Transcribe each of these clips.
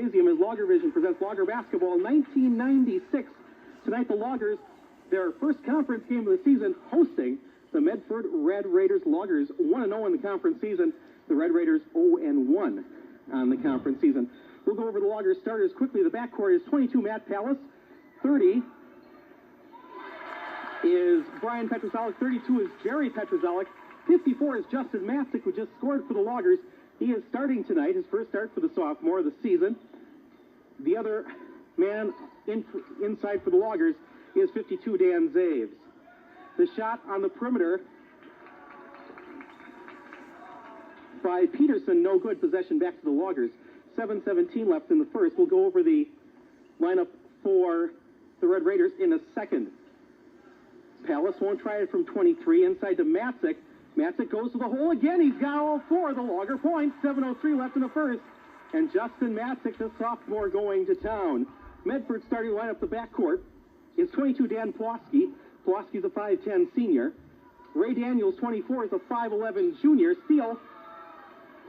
Gymnasium as Lager Vision presents Lager Basketball 1996. Tonight the Loggers, their first conference game of the season, hosting the Medford Red Raiders. Loggers 1-0 in the conference season. The Red Raiders 0-1 on the conference season. We'll go over the Loggers starters quickly. The backcourt is 22, Matt Pallas. 30 is Brian Petrozellik. 32 is Jerry Petrozellik. 54 is Justin Matzik, who just scored for the Loggers. He is starting tonight, his first start for the sophomore of the season. The other man inside for the Loggers is 52, Dan Zaves. The shot on the perimeter by Peterson, no good. Possession back to the Loggers. 7:17 left in the first. We'll go over the lineup for the Red Raiders in a second. Pallas won't try it from 23. Inside to Matzik. Matzik goes to the hole again. He's got all four. The Logger points. 7:03 left in the first. And Justin Matzik, the sophomore, going to town. Medford starting lineup, the backcourt is 22, Dan Plosky. Plosky's a 5'10 senior. Ray Daniels, 24, is a 5'11 junior. Steal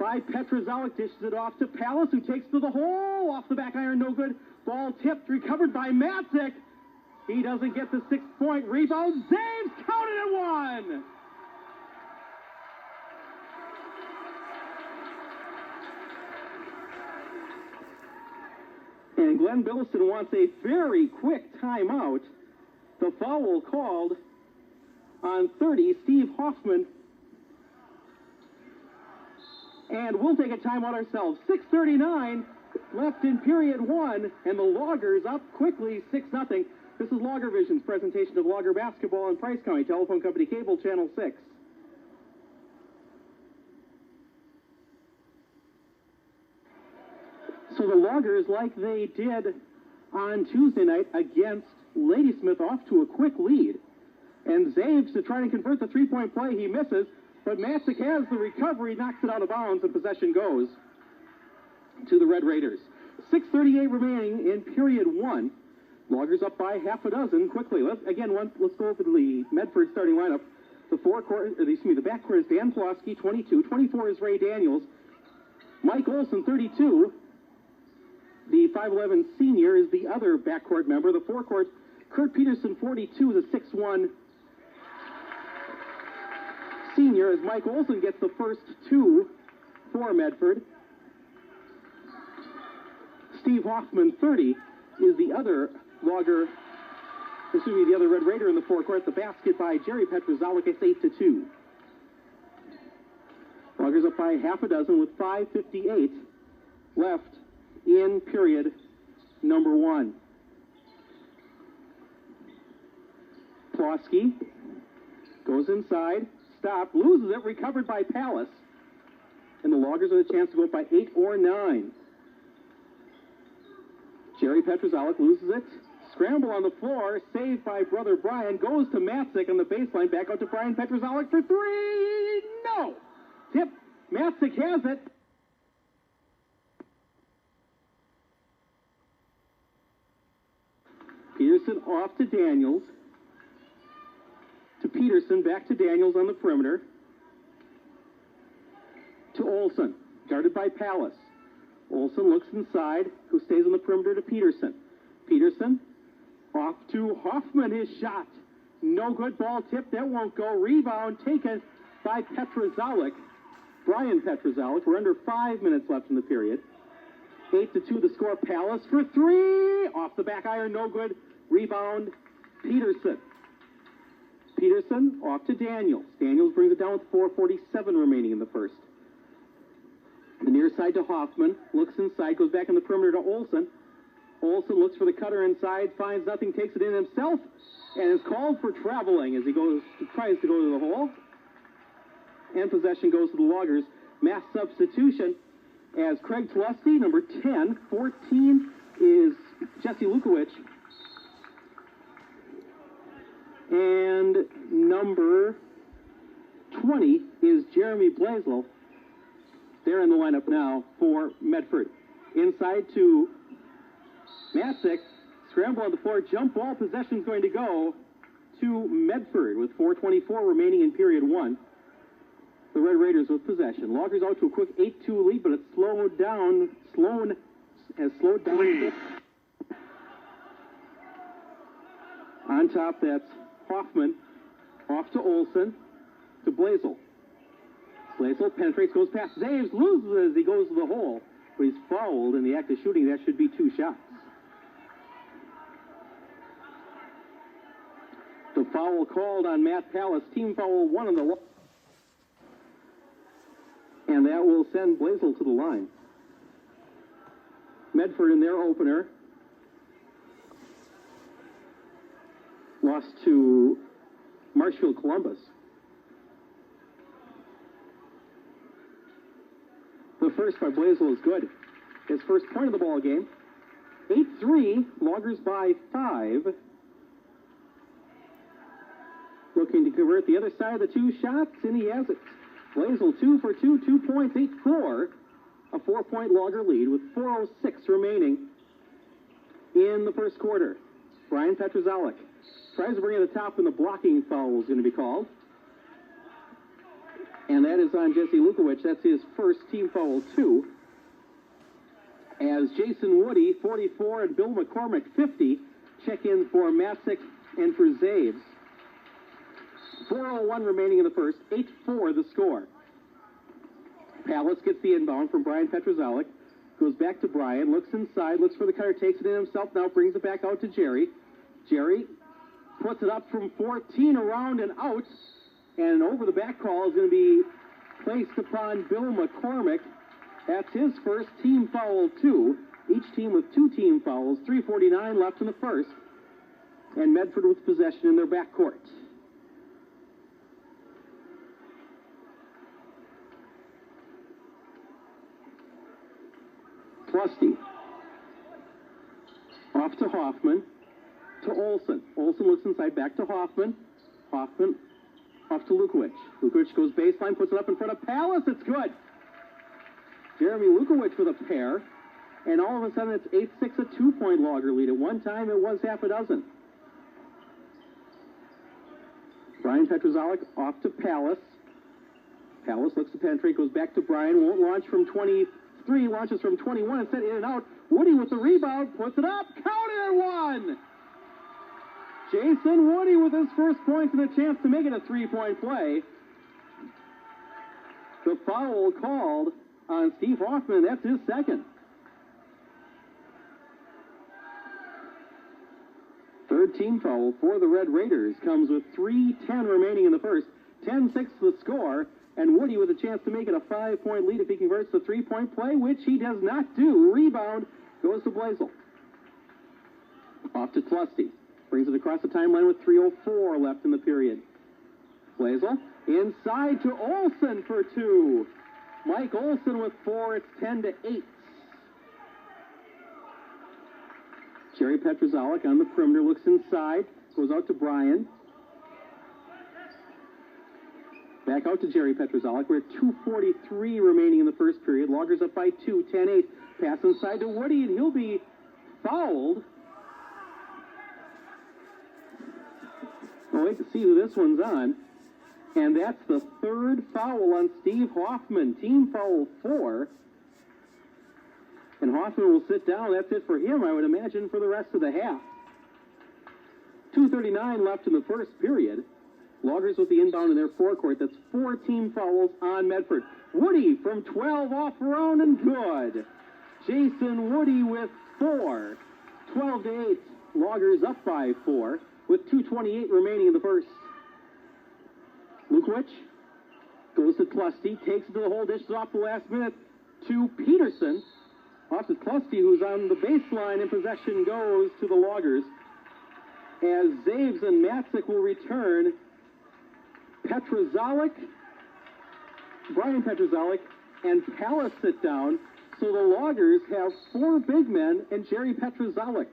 by Petrozellik, dishes it off to Pallas, who takes to the hole. Off the back iron, no good. Ball tipped, recovered by Matzik. He doesn't get the 6-point rebound. Zaves counted at one. And Glenn Billiston wants a very quick timeout. The foul called on 30, Steve Hoffman. And we'll take a timeout ourselves. 6:39 left in period one, and the Loggers up quickly, 6-0. This is Lager Vision's presentation of Lager Basketball in Price County. Telephone Company Cable, Channel 6. So the Loggers, like they did on Tuesday night against Ladysmith, off to a quick lead. And Zaves to try and convert the three-point play. He misses, but Matzik has the recovery, knocks it out of bounds, and possession goes to the Red Raiders. 6:38 remaining in period one. Loggers up by half a dozen quickly. Let's go over the Medford starting lineup. The backcourt is Dan Plosky, 22. 24 is Ray Daniels. Mike Olson, 32. The 5'11 senior is the other backcourt member. The forecourt, Kurt Peterson, 42, the 6'1 senior, as Mike Olson gets the first two for Medford. Steve Hoffman, 30, is the other the other Red Raider in the forecourt. The basket by Jerry Petrozellik. It's 8-2. Loggers up by half a dozen with 5:58 left in period number one. Plosky goes inside, stopped, loses it, recovered by Pallas. And the Loggers have a chance to go up by 8 or 9. Jerry Petrozellik loses it. Scramble on the floor, saved by brother Brian, goes to Matzik on the baseline, back out to Brian Petrozellik for three. No! Tip. Matzik has it. Peterson off to Daniels. To Peterson, back to Daniels on the perimeter. To Olson, guarded by Pallas. Olson looks inside, who stays on the perimeter to Peterson. Peterson off to Hoffman, his shot. No good, ball tipped, that won't go. Rebound taken by Petrozellik. Brian Petrozellik. We're under 5 minutes left in the period. 8-2 the score. Pallas for three. Off the back iron, no good. Rebound, Peterson. Peterson off to Daniels. Daniels brings it down with 4:47 remaining in the first. The near side to Hoffman. Looks inside, goes back in the perimeter to Olson. Olson looks for the cutter inside, finds nothing, takes it in himself, and is called for traveling as he tries to go to the hole. And possession goes to the Loggers. Mass substitution as Craig Tlusty, number 10. 14 is Jesse Lukowicz. And number 20 is Jeremy Blaislow. They're in the lineup now for Medford. Inside to Matzik. Scramble on the floor. Jump ball. Possession's going to go to Medford with 4:24 remaining in period one. The Red Raiders with possession. Loggers out to a quick 8-2 lead, but it's slowed down. has slowed down. On top, that's Hoffman. Off to Olson. To Blazel. Blazel penetrates, goes past Zaves, loses as he goes to the hole. But he's fouled in the act of shooting. That should be 2 shots. The foul called on Matt Pallas. Team foul 1 on the line. And that will send Blazel to the line. Medford in their opener lost to Marshfield Columbus. The first by Blazel is good. His first point of the ball game. 8-3, Loggers by 5. Looking to convert the other side of the 2 shots, and he has it. Blazel 2 for 2, 2 points, 8-4. A 4-point Logger lead with 4:06 remaining in the first quarter. Brian Petrozalik tries to bring it to the top, and the blocking foul is going to be called. And that is on Jesse Lukowicz. That's his first team foul, 2. As Jason Woody, 44, and Bill McCormick, 50, check in for Matzik and for Zaves. 4:01 remaining in the first, 8-4 the score. Pallas gets the inbound from Brian Petrozalik. Goes back to Brian, looks inside, looks for the cutter, takes it in himself, now brings it back out to Jerry. Jerry puts it up from 14, around and out. And over the back call is going to be placed upon Bill McCormick. That's his first team foul, 2. Each team with 2 team fouls, 3:49 left in the first. And Medford with possession in their backcourt. Tlusty. Off to Hoffman. To Olson. Olson looks inside, back to Hoffman. Hoffman off to Lukowicz. Lukowicz goes baseline, puts it up in front of Pallas. It's good. Jeremy Lukowicz with a pair. And all of a sudden it's 8-6, a 2-point Logger lead. At one time it was half a dozen. Brian Petrozalik off to Pallas. Pallas looks to penetrate, goes back to Brian. Won't launch from 23, launches from 21, and set in and out. Woody with the rebound, puts it up, counted and one! Jason Woody with his first point and a chance to make it a 3-point play. The foul called on Steve Hoffman, that's his second. Third team foul for the Red Raiders comes with 3:10 remaining in the first. 10-6 the score, and Woody with a chance to make it a 5-point lead if he converts the 3-point play, which he does not do. Rebound goes to Blazel. Off to Tlusty. Brings it across the timeline with 3:04 left in the period. Blazel inside to Olson for 2. Mike Olson with 4. It's 10-8. Jerry Petrozalik on the perimeter, looks inside, goes out to Brian. Back out to Jerry Petrozalik. We're at 2:43 remaining in the first period. Loggers up by 2, 10-8. Pass inside to Woody, and he'll be fouled. I'll wait to see who this one's on. And that's the third foul on Steve Hoffman. Team foul 4. And Hoffman will sit down. That's it for him, I would imagine, for the rest of the half. 2:39 left in the first period. Loggers with the inbound in their forecourt. That's 4 team fouls on Medford. Woody from 12 off round and good. Jason Woody with 4. 12-8. Loggers up by 4 with 2:28 remaining in the first. Lukowicz goes to Tlusty, takes it to the hole, dishes off the last minute to Peterson. Off to Tlusty, who's on the baseline, and possession goes to the Loggers. As Zaves and Matzik will return, Petrozalik, Brian Petrozalik, and Pallas sit down. So the Loggers have 4 big men and Jerry Petrozalik.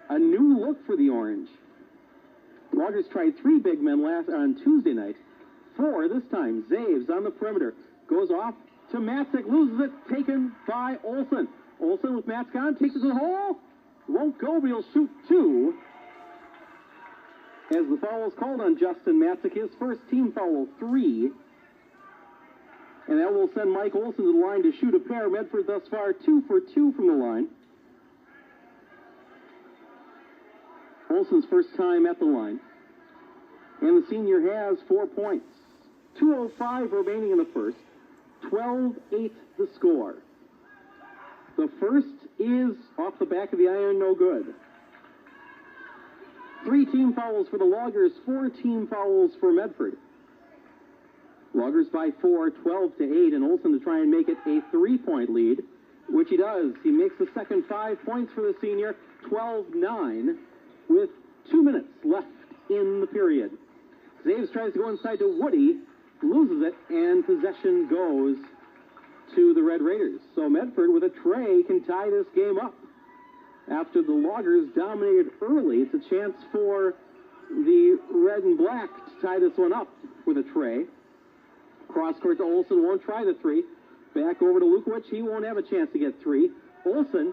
A new look for the Orange. The Loggers tried 3 big men on Tuesday night. 4 this time. Zaves on the perimeter. Goes off to Matzik, loses it, taken by Olson. Olson with Matzik on, takes it to the hole. Won't go, but he'll shoot 2. As the foul is called on Justin Matzik, his first team foul, 3. And that will send Mike Olson to the line to shoot a pair. Medford thus far 2 for 2 from the line. Olsen's first time at the line. And the senior has 4 points. 2:05 remaining in the first. 12-8 the score. The first is off the back of the iron, no good. 3 team fouls for the Loggers, 4 team fouls for Medford. Loggers by 4, 12-8, and Olsen to try and make it a 3-point lead, which he does. He makes the second 5 points for the senior, 12-9, with 2 minutes left in the period. Zaves tries to go inside to Woody, loses it, and possession goes to the Red Raiders. So Medford, with a tray, can tie this game up. After the Loggers dominated early, it's a chance for the Red and Black to tie this one up with a tray. Cross court to Olsen, won't try the 3. Back over to Lukowicz, he won't have a chance to get 3. Olsen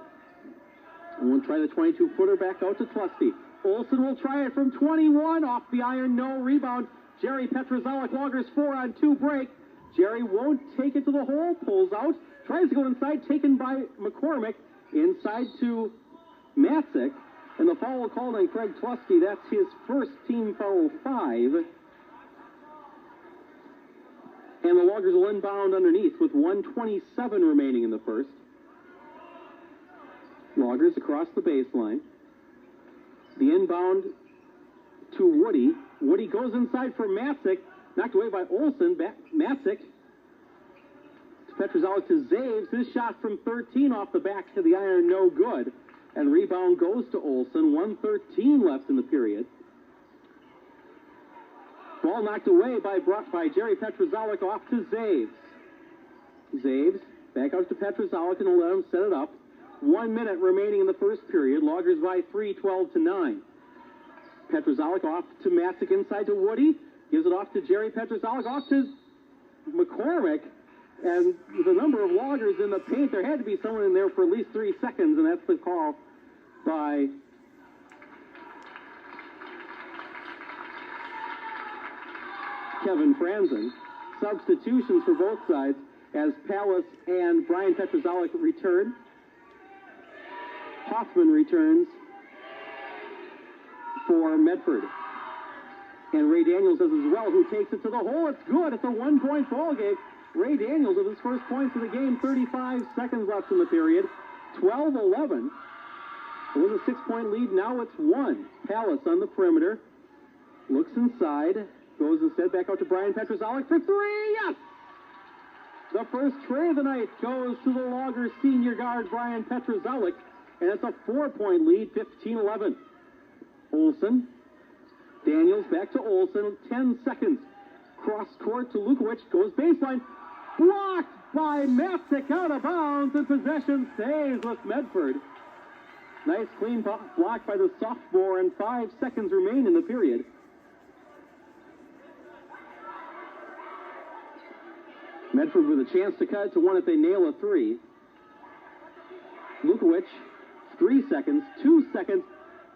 won't try the 22-footer, back out to Tlusty. Olsen will try it from 21, off the iron, no rebound. Jerry Petrozalik, Loggers 4-on-2 break. Jerry won't take it to the hole, pulls out, tries to go inside, taken by McCormick, inside to Matzik, and the foul called on Craig Tlusty. That's his first team foul, 5. And the Loggers will inbound underneath with 1:27 remaining in the first. Loggers across the baseline. The inbound to Woody. Woody goes inside for Matzik. Knocked away by Olsen. Back Matzik. To Petrozalik to Zaves. His shot from 13 off the back to the iron, no good. And rebound goes to Olsen. 1:13 left in the period. Ball knocked away by Jerry Petrozalik off to Zaves. Zaves back out to Petrozalik and will let him set it up. 1 minute remaining in the first period. Loggers by 3, 12-9. Petrozalik off to Matzik inside to Woody. Gives it off to Jerry Petrozalik, off to McCormick. And with a number of Loggers in the paint, there had to be someone in there for at least 3 seconds, and that's the call by Kevin Franzen. Substitutions for both sides as Pallas and Brian Petrozalik return. Hoffman returns for Medford. And Ray Daniels does as well, who takes it to the hole. It's good. It's a 1-point ball game. Ray Daniels with his first points of the game. 35 seconds left in the period. 12-11. It was a 6-point lead. Now it's 1. Pallas on the perimeter. Looks inside. Goes instead back out to Brian Petrozalik for 3. Yes! The first tray of the night goes to the Loggers senior guard, Brian Petrozalik. And it's a 4-point lead, 15-11. Olsen. Daniels back to Olsen. 10 seconds. Cross court to Lukowicz. Goes baseline. Blocked by Matzik, out of bounds, and possession stays with Medford. Nice clean block by the sophomore, and 5 seconds remain in the period. Medford with a chance to cut it to 1 if they nail a 3. Lukowicz, 3 seconds, 2 seconds,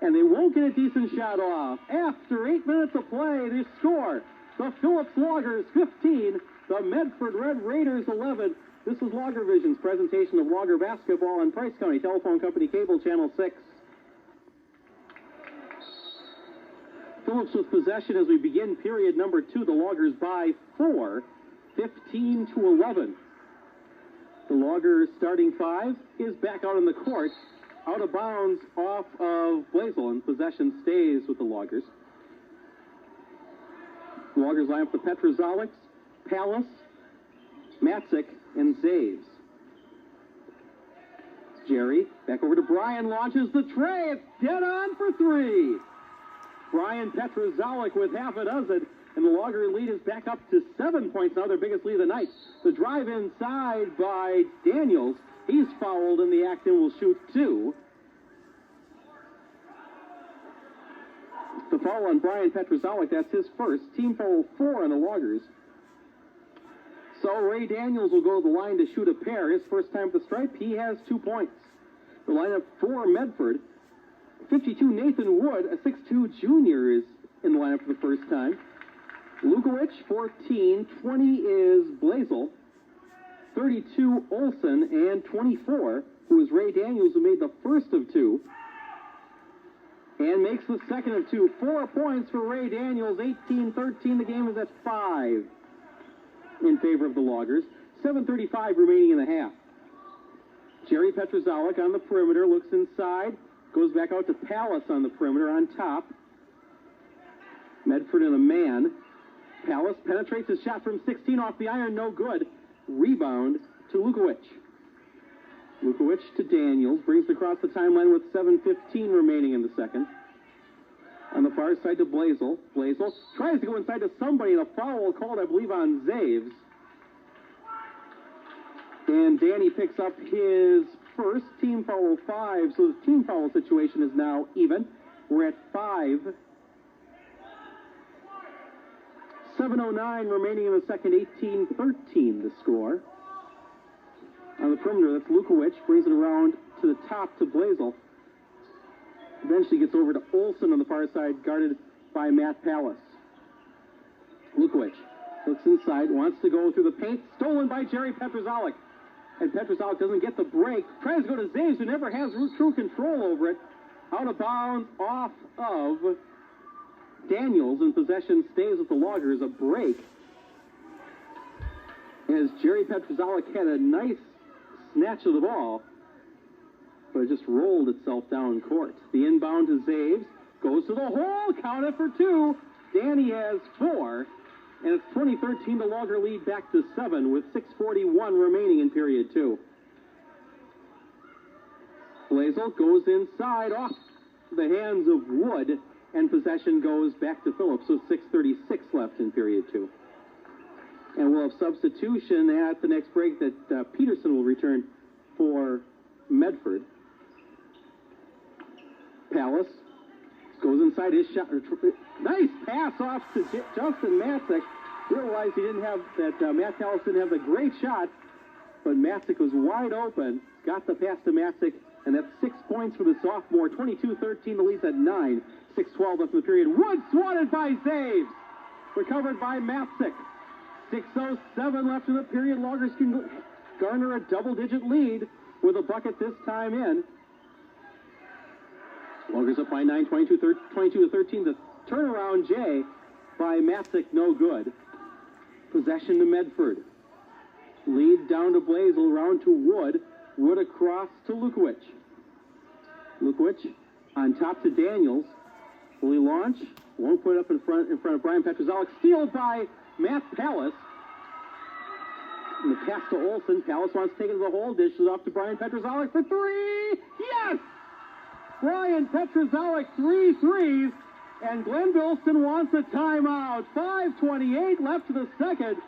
and they won't get a decent shot off. After 8 minutes of play, they score. The Phillips Loggers 15, the Medford Red Raiders 11. This is Logger Vision's presentation of Logger basketball on Price County Telephone Company Cable Channel 6. Phillips with possession as we begin period number 2. The Loggers by 4, 15-11. The Loggers starting 5 is back out on the court, out of bounds off of Blazel, and possession stays with the Loggers. The Loggers line up the Petrozaliks, Pallas, Matzik, and Zaves. Jerry, back over to Brian, launches the tray. It's dead on for 3. Brian Petrozalik with half a dozen, and the Logger lead is back up to 7 points now, their biggest lead of the night. The drive inside by Daniels. He's fouled in the act and will shoot 2. The foul on Brian Petrozalik, that's his first. Team foul 4 on the Loggers. So Ray Daniels will go to the line to shoot a pair. His first time at the stripe, he has 2 points. The lineup for Medford, 52 Nathan Wood, a 6'2 junior, is in the lineup for the first time. Lukowicz, 14. 20 is Blazel. 32, Olsen. And 24, who is Ray Daniels, who made the first of 2. and makes the second of two. 4 points for Ray Daniels, 18-13. The game is at 5 in favor of the Loggers. 7:35 remaining in the half. Jerry Petrozalik on the perimeter, looks inside, goes back out to Pallas on the perimeter on top. Medford in a man. Pallas penetrates his shot from 16 off the iron, no good. Rebound to Lukowicz. Lukowicz to Daniels, brings it across the timeline with 7:15 remaining in the second. On the far side to Blazel. Blazel tries to go inside to somebody, and a foul called, I believe, on Zaves. And Danny picks up his first team foul 5, so the team foul situation is now even. We're at 5. 7:09 remaining in the second, 18-13 the score. On the perimeter, that's Lukowicz, brings it around to the top to Blazel. Eventually gets over to Olsen on the far side, guarded by Matt Pallas. Lukowicz looks inside, wants to go through the paint, stolen by Jerry Petrozalik. And Petrozalik doesn't get the break. Tries to go to Zaves, who never has true control over it. Out of bounds, off of Daniels, and possession stays with the Loggers. A break. As Jerry Petrozalik had a nice snatch of the ball, but it just rolled itself down court. The inbound to Zaves, goes to the hole, count it for 2. Danny has 4. And it's 20-13, the Logger lead back to 7 with 6:41 remaining in period 2. Blazel goes inside off the hands of Wood, and possession goes back to Phillips, so 6:36 left in period 2. And we'll have substitution at the next break that Peterson will return for Medford. Pallas goes inside his shot. Nice pass off to Justin Matzik. Realized he didn't have that. Matt Pallas didn't have the great shot, but Matzik was wide open. Got the pass to Matzik, and that's 6 points for the sophomore. 22-13, the lead's at 9. 6:12 left in the period. Wood swatted by Zaves. Recovered by Matzik. 6:07 left in the period. Loggers can garner a double-digit lead with a bucket this time in. Loggers up by 9, 22-13. The turnaround J by Matzik, no good. Possession to Medford. Lead down to Blazel, round to Wood. Wood across to Lukowicz. Lukowicz on top to Daniels. Will he launch? Won't put it up in front of Brian Petrozalik. Stealed by Matt Pallas. And the pass to Olsen. Pallas wants to take it to the hole. Dishes it off to Brian Petrozalik for 3. Yes! Brian Petrozalik, 3 threes. And Glenn Bilston wants a timeout. 5:28 left to the second.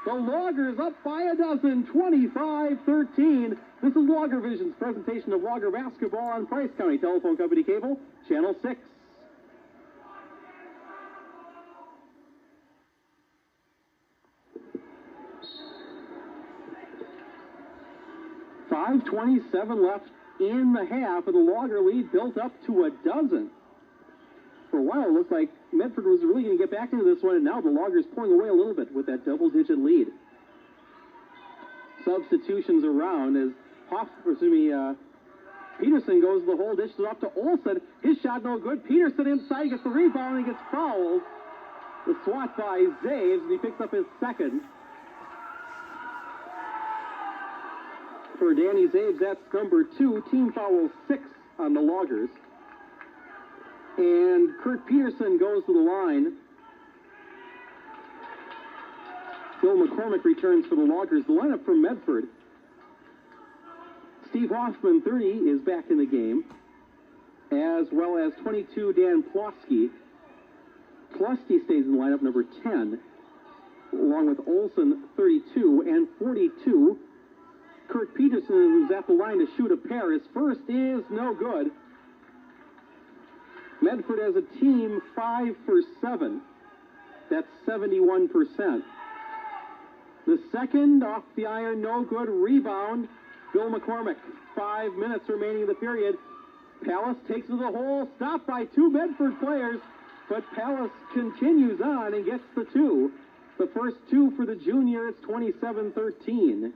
The Loggers up by a dozen, 25-13. This is Logger Vision's presentation of Logger basketball on Price County Telephone Company Cable, Channel 6. .527 left in the half, and the Logger lead built up to a dozen. For a while, it looked like Medford was really going to get back into this one, and now the Loggers pulling away a little bit with that double-digit lead. Substitutions around as Peterson goes to the hole, dishes it off to Olsen. His shot no good. Peterson inside, gets the rebound, and gets fouled. The swat by Zaves, and he picks up his second. For Danny Zaves, that's number 2. Team foul 6 on the Loggers. And Kurt Peterson goes to the line. Bill McCormick returns for the Loggers. The lineup for Medford. Steve Hoffman, 30, is back in the game, as well as 22, Dan Plosky. Plosky stays in the lineup, number 10, along with Olsen, 32, and 42. Kurt Peterson, who's at the line to shoot a pair. His first is no good. Medford as a team, 5 for 7. That's 71%. The second off the iron, no good. Rebound, Bill McCormick. 5 minutes remaining in the period. Pallas takes to the hole, stopped by 2 Medford players, but Pallas continues on and gets the 2. The first 2 for the junior, it's 27-13.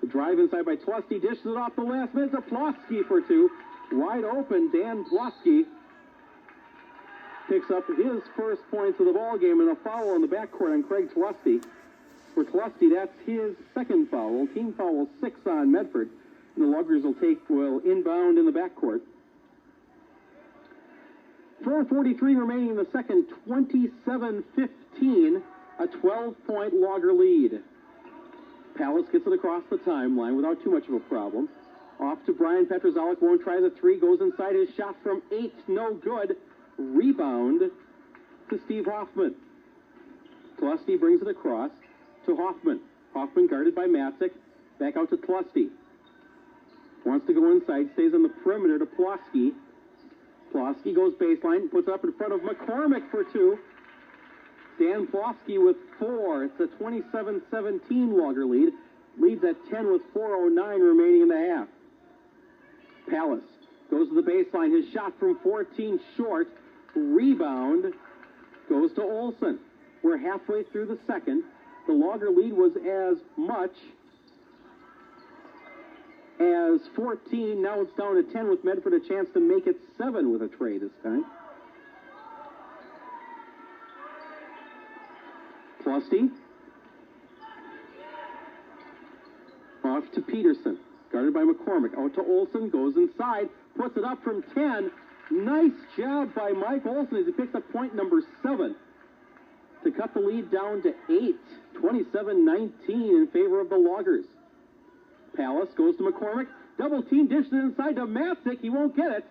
The drive inside by Tlusty, dishes it off the last minute to Plosky for two. Wide open, Dan Plosky picks up his first points of the ball game and a foul in the backcourt on Craig Tlusty. For Tlusty, that's his second foul. Team foul 6 on Medford. And the Luggers will inbound in the backcourt. 4:43 remaining in the second, 27-15, a 12-point Logger lead. Palace gets it across the timeline without too much of a problem. Off to Brian Petrozellik, won't try the three, goes inside, his shot from 8, no good. Rebound to Steve Hoffman. Tlusty brings it across to Hoffman. Hoffman guarded by Matzik, back out to Tlusty. Wants to go inside, stays on the perimeter to Plosky. Plosky goes baseline, puts it up in front of McCormick for two. Dan Plosky with 4. It's a 27-17 Logger lead. Leads at 10 with 4:09 remaining in the half. Palace goes to the baseline. His shot from 14 short. Rebound goes to Olson. We're halfway through the second. The Logger lead was as much as 14. Now it's down to 10 with Medford a chance to make it 7 with a tray this time. Tlusty. Off to Peterson. Guarded by McCormick. Out to Olson. Goes inside. Puts it up from 10. Nice job by Mike Olson as he picks up point number 7 to cut the lead down to 8. 27-19 in favor of the Loggers. Palace goes to McCormick. Double team, dishes it inside to Matzik. He won't get it.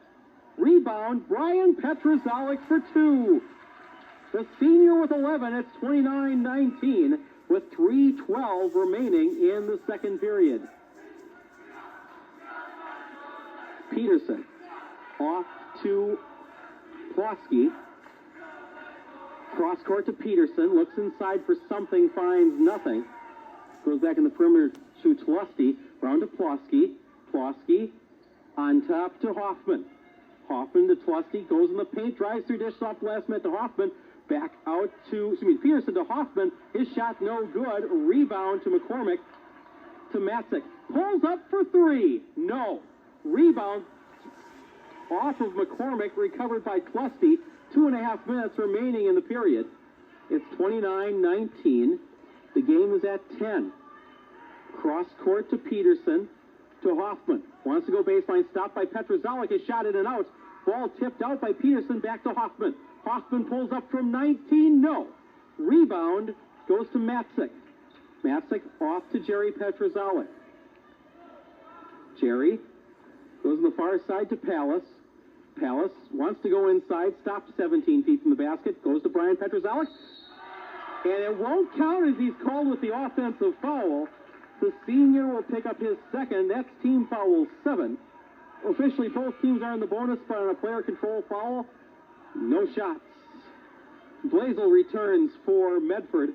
Rebound, Brian Petrozellik for 2. The senior with 11. It's 29-19 with 3:12 remaining in the second period. Peterson off to Plosky. Cross court to Peterson. Looks inside for something, finds nothing. Goes back in the perimeter to Tlusty. Round to Plosky. Plosky on top to Hoffman. Hoffman to Tlusty. Goes in the paint. Drives through, dishes off last minute to Hoffman. Back out to, Peterson to Hoffman. His shot no good. Rebound to McCormick. To Matzik. Pulls up for 3. No. Rebound off of McCormick. Recovered by Tlusty. 2.5 minutes remaining in the period. It's 29-19. The game is at 10. Cross court to Peterson. To Hoffman. Wants to go baseline. Stopped by Petrozellik. His shot in and out. Ball tipped out by Peterson. Back to Hoffman. Hoffman pulls up from 19. No. Rebound goes to Matzik. Matzik off to Jerry Petrozellik. Jerry goes on the far side to Palace. Palace wants to go inside. Stopped 17 feet from the basket. Goes to Brian Petrozellik. And it won't count as he's called with the offensive foul. The senior will pick up his second. That's team foul 7. Officially, both teams are in the bonus, but on a player control foul, no shots. Blazel returns for Medford.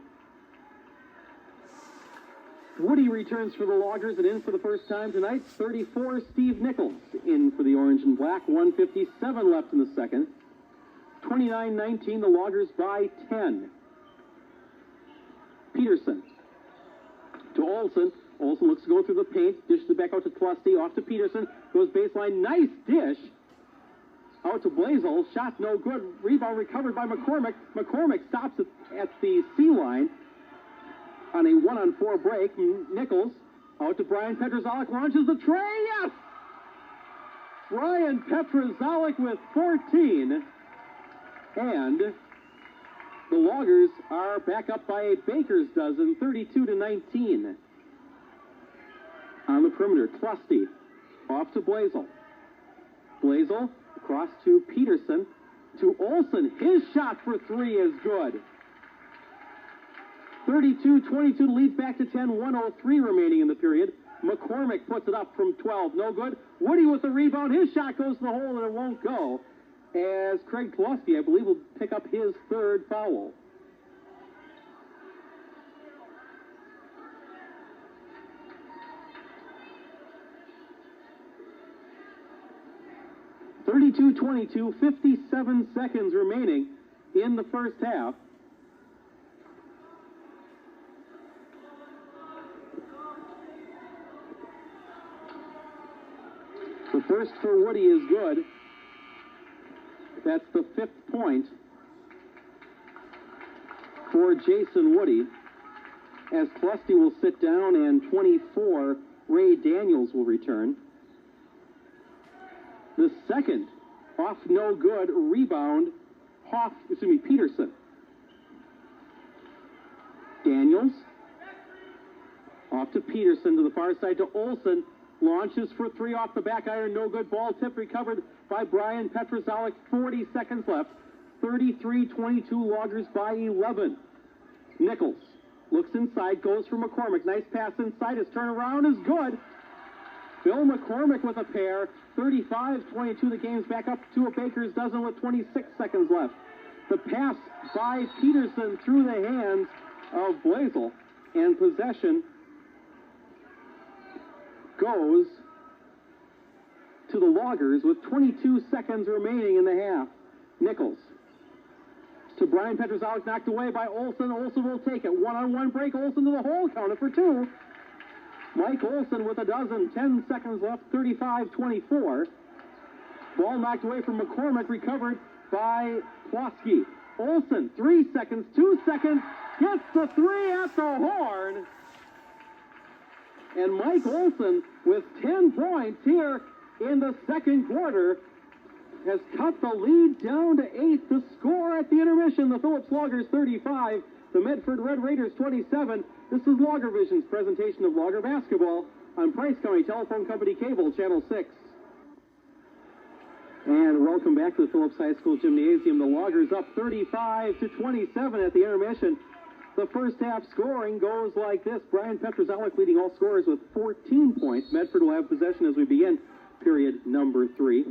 Woody returns for the Loggers and in for the first time tonight. 34, Steve Nichols in for the Orange and Black. 1:57 left in the second. 29-19, the Loggers by 10. Peterson to Olson. Olson looks to go through the paint. Dishes it back out to Tlusty. Off to Peterson. Goes baseline. Nice dish. Out to Blazel. Shot no good. Rebound recovered by McCormick. McCormick stops at the C-line on a 1-on-4 break. Nichols out to Brian Petrozellik. Launches the tray. Yes! Brian Petrozellik with 14. And the Loggers are back up by a baker's dozen, 32-19. On the perimeter, Tlusty off to Blazel. Blazel across to Peterson, to Olson. His shot for 3 is good. 32-22 lead back to 10, 1:03 remaining in the period. McCormick puts it up from 12, no good. Woody with the rebound. His shot goes to the hole and it won't go. As Craig Tlusty, I believe, will pick up his 3rd foul. (32-22), 57 seconds remaining in the first half. The first for Woody is good. That's the 5th point for Jason Woody, as Clusty will sit down and 24, Ray Daniels will return. The second off no good rebound, Peterson. Daniels off to Peterson to the far side to Olson. Launches for 3 off the back iron, no good. Ball tip recovered by Brian Petrozellik. 40 seconds left. 33-22 Loggers by 11. Nichols looks inside, goes for McCormick. Nice pass inside. His turnaround is good. Bill McCormick with a pair. 35-22. The game's back up to a baker's dozen with 26 seconds left. The pass by Peterson through the hands of Blazel, and possession goes to the Loggers with 22 seconds remaining in the half. Nichols to Brian Petrozellik, knocked away by Olson. Olson will take it. One-on-one break. Olson to the hole. Counted for 2. Mike Olson with a dozen. 10 seconds left. 35-24. Ball knocked away from McCormick. Recovered by Plosky. Olson, 3 seconds. 2 seconds. Gets the 3 at the horn. And Mike Olson, with 10 points here in the second quarter, has cut the lead down to 8. The score at the intermission, the Phillips Loggers 35, the Medford Red Raiders 27. This is Logger Vision's presentation of Logger basketball on Price County Telephone Company Cable, Channel 6. And welcome back to the Phillips High School Gymnasium. The Loggers up 35-27 at the intermission. The first half scoring goes like this. Brian Petrozellik leading all scorers with 14 points. Medford will have possession as we begin period number 3.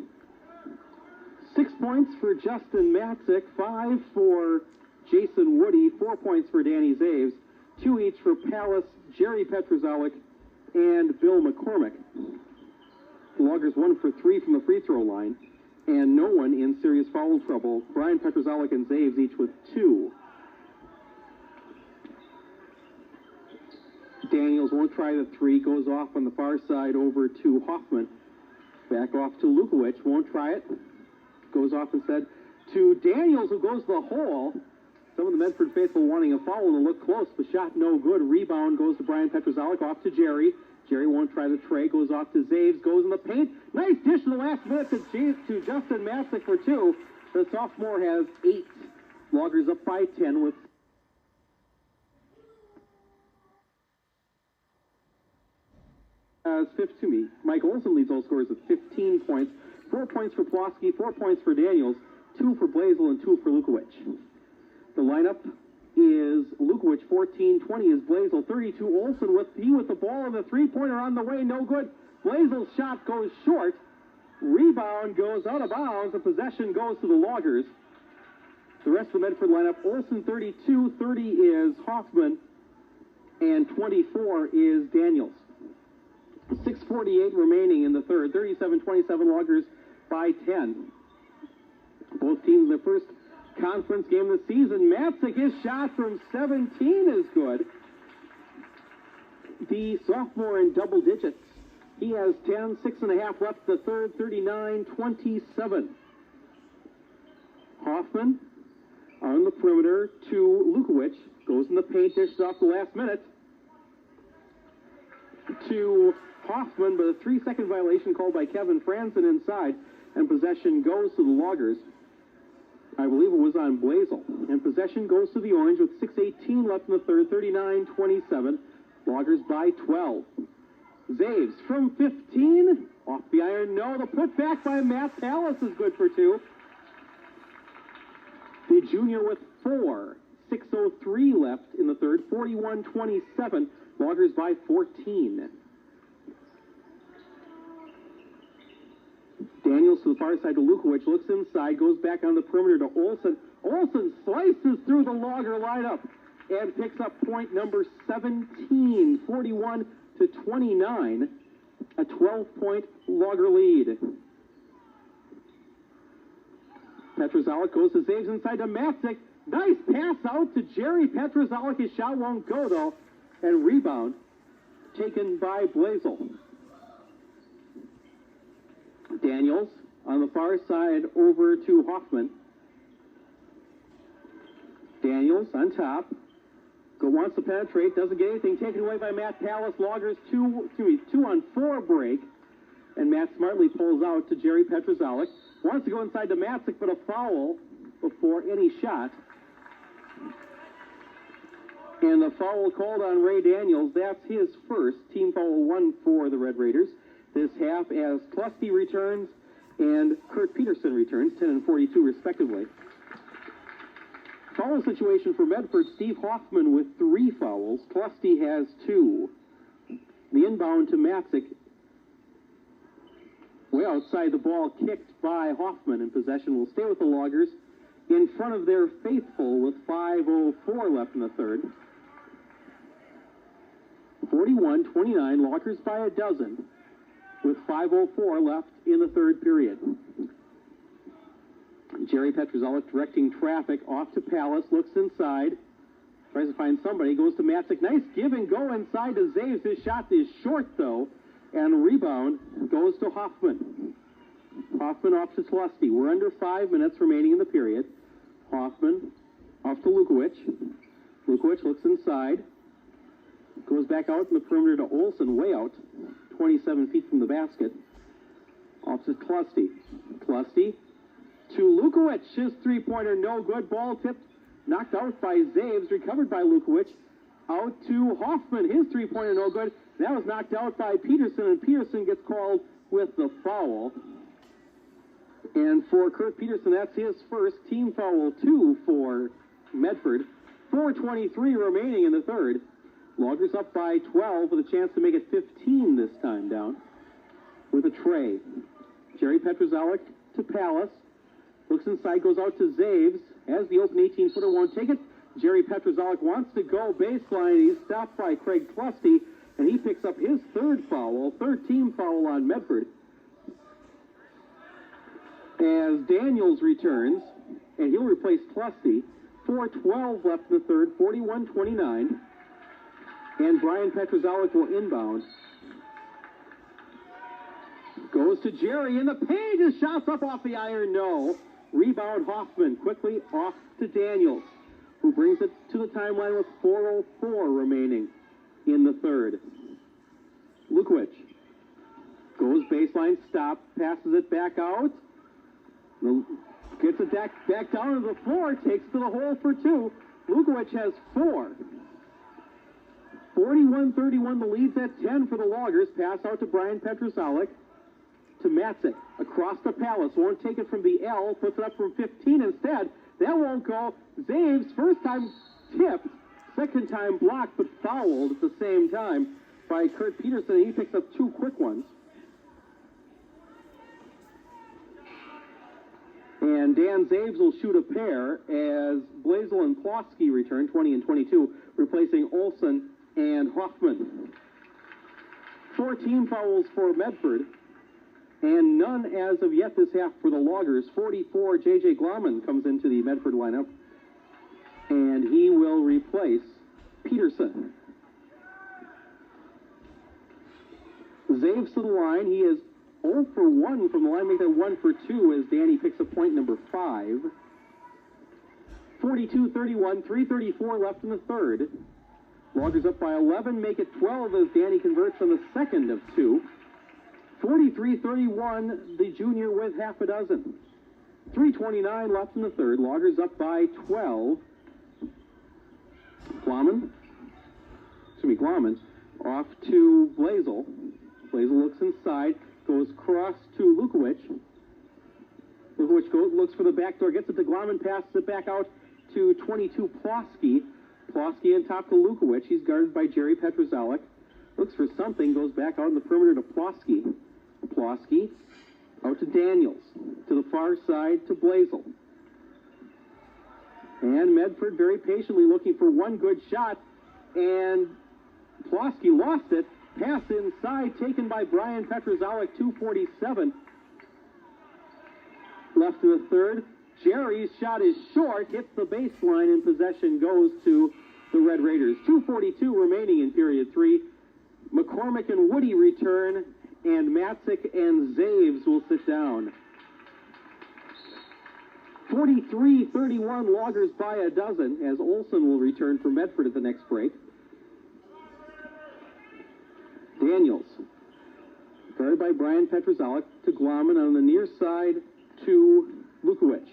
6 points for Justin Matzik, 5 for Jason Woody, 4 points for Danny Zaves, 2 each for Pallas, Jerry Petrozellik, and Bill McCormick. The Loggers 1 for 3 from the free throw line, and no one in serious foul trouble. Brian Petrozellik and Zaves each with 2. Daniels won't try the 3, goes off on the far side over to Hoffman. Back off to Lukowicz, won't try it. Goes off instead to Daniels, who goes to the hole. Some of the Medford faithful wanting a foul and a look close. The shot no good. Rebound goes to Brian Petrozellik, off to Jerry. Jerry won't try the tray, goes off to Zaves, goes in the paint. Nice dish in the last minute to Justin Matzik for 2. The sophomore has 8. Loggers up by 10 with Mike Olson leads all scorers with 15 points. 4 points for Plosky, 4 points for Daniels, 2 for Blazel, and 2 for Lukowicz. The lineup is Lukowicz 14, 20 is Blazel, 32 Olson with the ball, and the 3-pointer on the way, no good. Blazel's shot goes short. Rebound goes out of bounds, and possession goes to the Loggers. The rest of the Medford lineup, Olson 32, 30 is Hoffman, and 24 is Daniels. 6:48 remaining in the third. 37-27 Loggers by 10. Both teams in the first conference game of the season. Matzik, his shot from 17 is good. The sophomore in double digits. He has 10, 6.5 left the third. 39-27. Hoffman on the perimeter to Lukowicz. Goes in the paint, dishes off the last minute to Hoffman, but a 3-second violation called by Kevin Franzen inside, and possession goes to the Loggers. I believe it was on Blazel. And possession goes to the Orange with 6:18 left in the third, 39-27. Loggers by 12. Zaves from 15, off the iron, no. The putback by Matt Pallas is good for 2. The junior with 4. 6:03 left in the third, 41-27. Loggers by 14. Daniels to the far side to Lukowicz, looks inside, goes back on the perimeter to Olson. Olson slices through the Logger lineup and picks up point number 17, 41-29, a 12-point Logger lead. Petrozellik goes to Zaves inside to Matzik. Nice pass out to Jerry Petrozellik. His shot won't go, though. And rebound taken by Blazel. Daniels on the far side over to Hoffman. Daniels on top. Wants to penetrate, doesn't get anything. Taken away by Matt Pallas. Loggers 2-on-4 break. And Matt smartly pulls out to Jerry Petrozalik. Wants to go inside to Matzik, but a foul before any shot. And the foul called on Ray Daniels. That's his first. Team foul 1 for the Red Raiders. This half as Tlusty returns and Kurt Peterson returns, 10 and 42 respectively. Foul situation for Medford, Steve Hoffman with 3 fouls. Tlusty has 2. The inbound to Matzik. Way outside the ball, kicked by Hoffman, and possession will stay with the Loggers in front of their faithful with 5:04 left in the third. 41-29, Loggers by a dozen with 5:04 left in the third period. Jerry Petrozalik directing traffic off to Pallas, looks inside, tries to find somebody, goes to Matzik. Nice give and go inside to Zaves. His shot is short, though, and rebound goes to Hoffman. Hoffman off to Tlusty. We're under 5 minutes remaining in the period. Hoffman off to Lukowicz. Lukowicz looks inside, goes back out in the perimeter to Olson, way out, 27 feet from the basket. Off to Tlusty. Tlusty to Lukowicz. His three-pointer no good. Ball tipped, knocked out by Zaves, recovered by Lukowicz. Out to Hoffman. His three-pointer no good. That was knocked out by Peterson, and Peterson gets called with the foul. And for Kurt Peterson, that's his first. Team foul 2 for Medford. 4:23 remaining in the third. Loggers up by 12 with a chance to make it 15 this time down with a tray. Jerry Petrozalik to Pallas. Looks inside, goes out to Zaves. As the open 18-footer won't take it. Jerry Petrozalik wants to go baseline. He's stopped by Craig Tlusty, and he picks up his third foul, third team foul on Medford. As Daniels returns, and he'll replace Tlusty. 4:12 left in the third, 41-29. And Brian Petrozalik will inbound. Goes to Jerry in the paint. His shot's up off the iron. No. Rebound Hoffman. Quickly off to Daniels, who brings it to the timeline with 4:04 remaining in the third. Lukowicz goes baseline, stop, passes it back out. Gets it back down to the floor, takes it to the hole for 2. Lukowicz has 4. 41-31, the lead's at 10 for the Loggers. Pass out to Brian Petrozalik. To Matzik. Across the Pallas. Won't take it from the L. Puts it up from 15 instead. That won't go. Zaves, first time tipped. Second time blocked, but fouled at the same time by Kurt Peterson. He picks up 2 quick ones. And Dan Zaves will shoot a pair as Blazel and Plosky return, 20 and 22, replacing Olson and Hoffman. 4 team fouls for Medford, and none as of yet this half for the Loggers. 44, J.J. Glauman comes into the Medford lineup, and he will replace Peterson. Zaves to the line. He is 0 for 1 from the line, make that 1 for 2 as Danny picks up point number 5. 42-31, 3:34 left in the third. Loggers up by 11, make it 12 as Danny converts on the second of 2. 43-31, the junior with half a dozen. 3:29 left in the third. Loggers up by 12. Glauman off to Blazel. Blazel looks inside, goes cross to Lukowicz. Lukowicz looks for the back door, gets it to Glauman, passes it back out to 22 Plosky. Plosky on top to Lukowicz. He's guarded by Jerry Petrozalik. Looks for something, goes back out in the perimeter to Plosky. Plosky out to Daniels. To the far side to Blazel. And Medford very patiently looking for one good shot. And Plosky lost it. Pass inside taken by Brian Petrozalik, 2:47 left in the third. Jerry's shot is short, hits the baseline, and possession goes to the Red Raiders. 2:42 remaining in period 3. McCormick and Woody return, and Matzik and Zaves will sit down. 43-31 Loggers by a dozen as Olson will return for Medford at the next break. Daniels, guarded by Brian Petrozalik to Glauman on the near side to Lukowicz.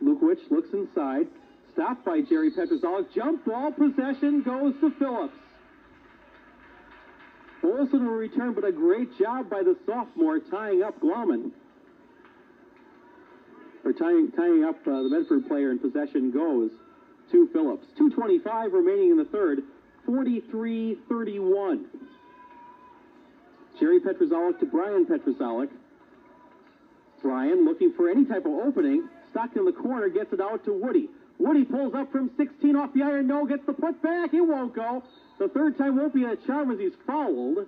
Lukowicz looks inside, stopped by Jerry Petrozalik. Jump ball possession goes to Phillips. Olson will return, but a great job by the sophomore tying up Glauman. Or tying up the Medford player, and possession goes to Phillips. 2:25 remaining in the third, 43-31. Jerry Petrozalik to Brian Petrozalik. Brian looking for any type of opening, stuck in the corner, gets it out to Woody. Woody pulls up from 16 off the iron, no, gets the put back, it won't go. The third time won't be a charm as he's fouled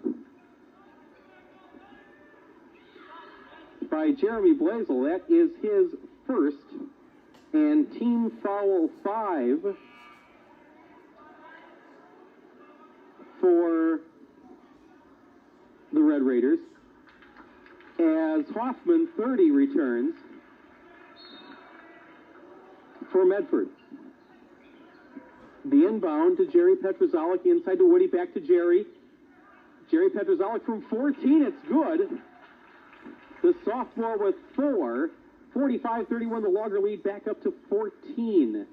by Jeremy Blazel. That is his first, and team foul 5 for the Red Raiders, as Hoffman 30 returns for Medford. The inbound to Jerry Petrozalik, inside to Woody, back to Jerry. Jerry Petrozalik from 14, it's good. The sophomore with 4. 45-31, the Logger lead back up to 14.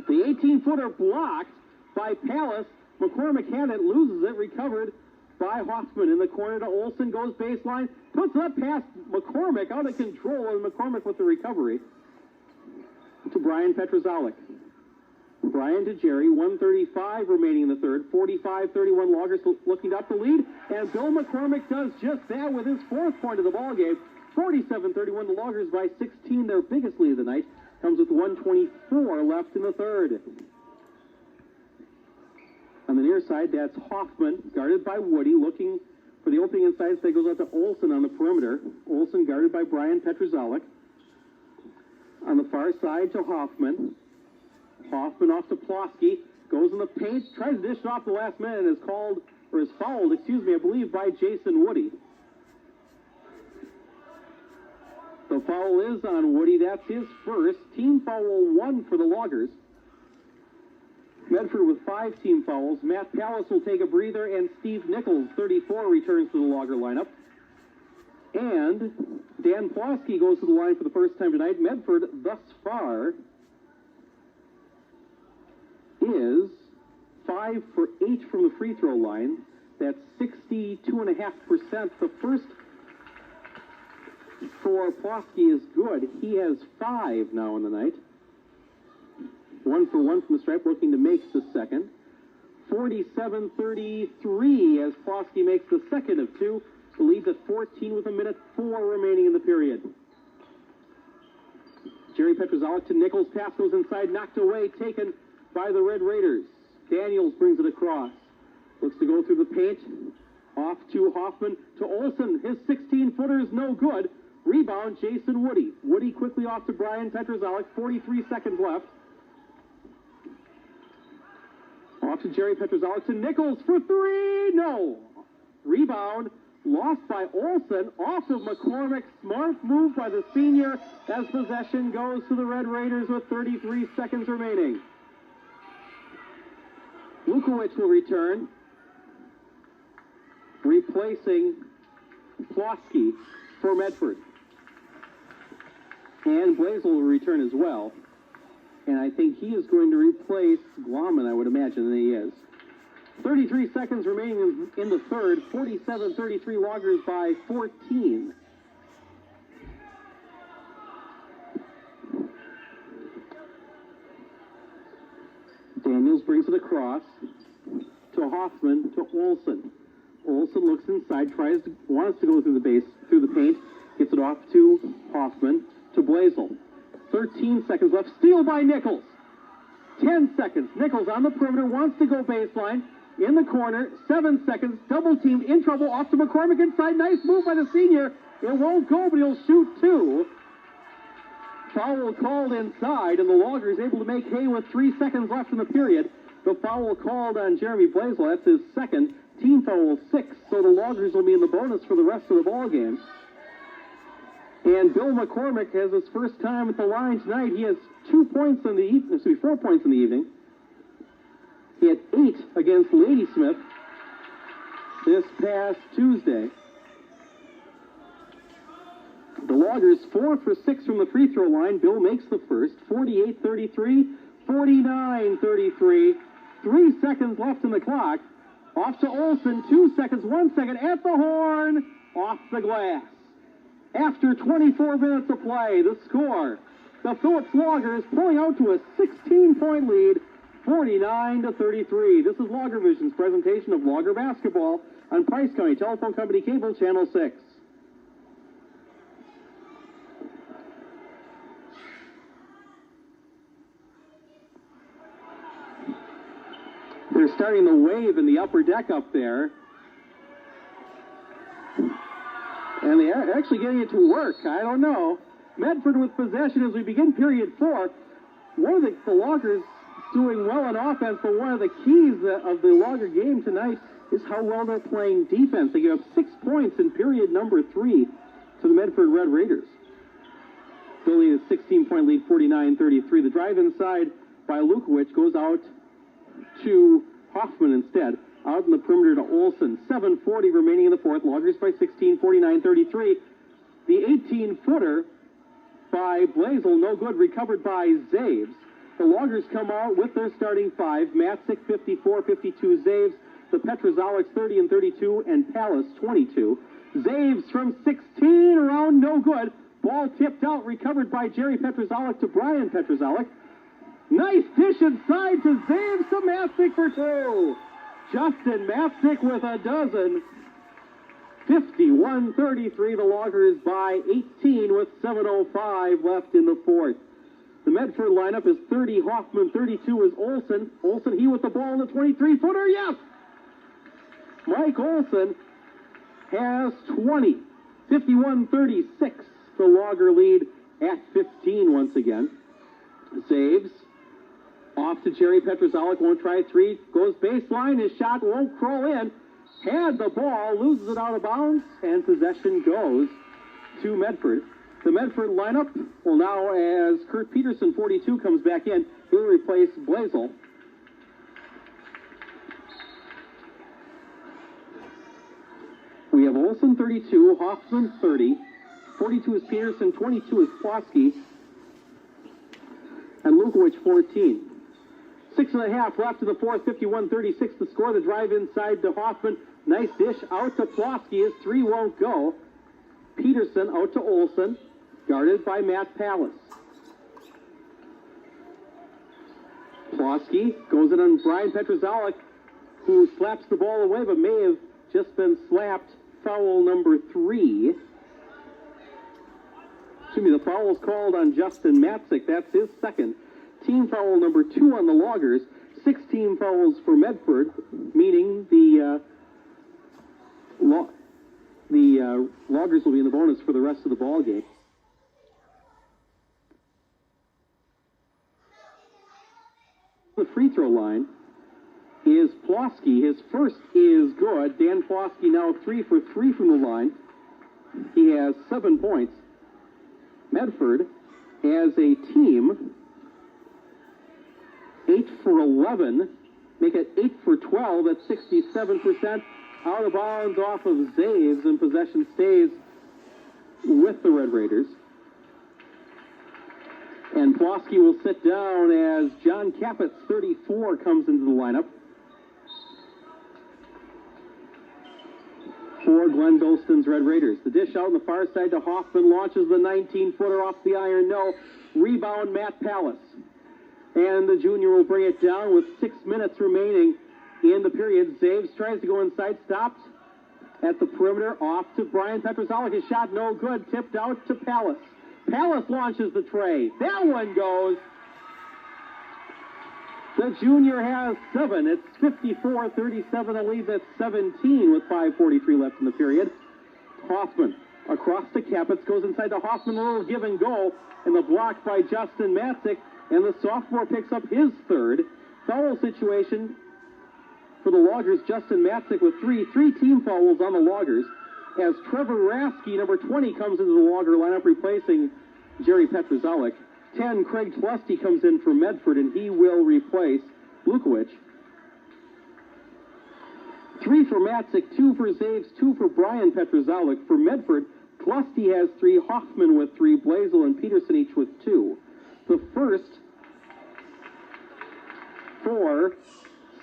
The 18-footer blocked by Pallas. McCormick had it, loses it, recovered by Hoffman in the corner to Olson, goes baseline, puts it up past McCormick, out of control, and McCormick with the recovery to Brian Petrozalik. Brian to Jerry, 1:35 remaining in the third, 45-31 Loggers looking up the lead, and Bill McCormick does just that with his 4th point of the ballgame. 47-31 the Loggers by 16, their biggest lead of the night, comes with 1:24 left in the third. On the near side, that's Hoffman, guarded by Woody, looking for the opening inside, so it goes out to Olson on the perimeter. Olson guarded by Brian Petrozalik. On the far side to Hoffman. Hoffman off to Plosky, goes in the paint, tries to dish it off the last minute, and is fouled, I believe, by Jason Woody. The foul is on Woody, that's his first. Team foul 1 for the Loggers. Medford with 5 team fouls. Matt Pallas will take a breather, and Steve Nichols, 34, returns to the Logger lineup. And Dan Plosky goes to the line for the first time tonight. Medford, thus far, is 5 for 8 from the free throw line. That's 62.5%. The first for Plosky is good. He has 5 now in the night. 1 for 1 from the stripe, looking to make the second. 47-33 as Plosky makes the second of 2. The lead's at 14 with 1:04 remaining in the period. Jerry Petrozalik to Nichols. Pass goes inside, knocked away, taken by the Red Raiders. Daniels brings it across. Looks to go through the paint. Off to Hoffman, to Olson. His 16-footer is no good. Rebound, Jason Woody. Woody quickly off to Brian Petrozalik. 43 seconds left. Off to Jerry Petrozalik to Nichols for 3. No. Rebound, lost by Olson. Off of McCormick. Smart move by the senior as possession goes to the Red Raiders with 33 seconds remaining. Lukowicz will return, replacing Plosky for Medford. And Blazel will return as well. And I think he is going to replace Glauman, I would imagine, that he is. 33 seconds remaining in the third. 47-33 Loggers by 14. Daniels brings it across to Hoffman, to Olson. Olson looks inside, wants to go through the paint, gets it off to Hoffman, to Blazel. 13 seconds left, steal by Nichols. 10 seconds, Nichols on the perimeter, wants to go baseline, in the corner, 7 seconds, double teamed, in trouble, off to McCormick inside, nice move by the senior. It won't go, but he'll shoot 2. Foul called inside, and the Loggers able to make hay with 3 seconds left in the period. The foul called on Jeremy Blazel, that's his second. team foul 6, so the Loggers will be in the bonus for the rest of the ball game. And Bill McCormick has his first time at the line tonight. He has 4 points in the evening. He had 8 against Ladysmith this past Tuesday. The Loggers 4 for 6 from the free throw line. Bill makes the first. 48-33, 49-33. 3 seconds left in the clock. Off to Olsen. 2 seconds, 1 second at the horn. Off the glass. After 24 minutes of play, the score, the Phillips Loggers pulling out to a 16-point lead, 49-33. This is Logger Vision's presentation of Logger basketball on Price County Telephone Company Cable Channel 6. They're starting the wave in the upper deck up there. And they are actually getting it to work. I don't know. Medford with possession as we begin period 4. One of the Loggers doing well in offense, but one of the keys of the Logger game tonight is how well they're playing defense. They give up 6 points in period number 3 to the Medford Red Raiders. Building a 16-point lead, 49-33. The drive inside by Lukowicz goes out to Hoffman instead. Out in the perimeter to Olsen. 7:40 remaining in the fourth. Loggers by 16, 49-33. The 18-footer by Blazel, no good, recovered by Zaves. The Loggers come out with their starting 5. Matzik, 54, 52 Zaves. The Petrozalics, 30 and 32, and Pallas, 22. Zaves from 16, around, no good. Ball tipped out, recovered by Jerry Petrozalic to Brian Petrozalic. Nice dish inside to Zaves to Matzik for 2. Justin Matzik with a dozen. 51-33, the Loggers by 18 with 7:05 left in the fourth. The Medford lineup is 30, Hoffman, 32 is Olsen. Olsen, he with the ball in the 23-footer, yes! Mike Olsen has 20. 51-36, the Logger lead at 15 once again. Saves. Off to Jerry Petrozalic, won't try 3, goes baseline, his shot won't crawl in. Had the ball, loses it out of bounds, and possession goes to Medford. The Medford lineup will now, as Kurt Peterson, 42, comes back in, he'll replace Blazel. We have Olsen, 32, Hoffman, 30, 42 is Peterson, 22 is Plosky, and Lukowicz, 14. 6.5 left in the fourth, 51-36 to score. The drive inside to Hoffman. Nice dish out to Plosky. His 3 won't go. Peterson out to Olsen, guarded by Matt Pallas. Plosky goes in on Brian Petrozalic, who slaps the ball away, but may have just been slapped. Foul number 3. Excuse me, the foul is called on Justin Matzik. That's his second. Team foul number 2 on the Loggers. 16 fouls for Medford, meaning the Loggers will be in the bonus for the rest of the ball game. The free throw line is Plosky. His first is good. Dan Plosky now 3 for 3 from the line. He has 7 points. Medford, as a team, 8 for 11, make it 8 for 12, that's 67%. Out of bounds off of Zaves, and possession stays with the Red Raiders. And Plosky will sit down as John Cappett's 34 comes into the lineup. For Glenn Dolston's Red Raiders. The dish out on the far side to Hoffman, launches the 19-footer off the iron, no. Rebound, Matt Pallas. And the junior will bring it down with 6 minutes remaining in the period. Zaves tries to go inside, stopped at the perimeter, off to Brian Petrozalic. His shot no good, tipped out to Pallas. Pallas launches the tray. That one goes. The junior has 7. It's 54-37, a lead that's 17 with 5:43 left in the period. Hoffman across to Capitz, goes inside to Hoffman, a little give and go, and the block by Justin Matzik, and the sophomore picks up his 3rd. Foul situation For the Loggers, Justin Matzik with three team fouls on the Loggers. As Trevor Rasky, number 20, comes into the Logger lineup, replacing Jerry Petrozellik. 10, Craig Tlusty comes in for Medford, and he will replace Lukowicz. 3 for Matzik, 2 for Zaves, 2 for Brian Petrozellik. For Medford, Tlusty has 3, Hoffman with 3, Blazel and Peterson each with 2. The first for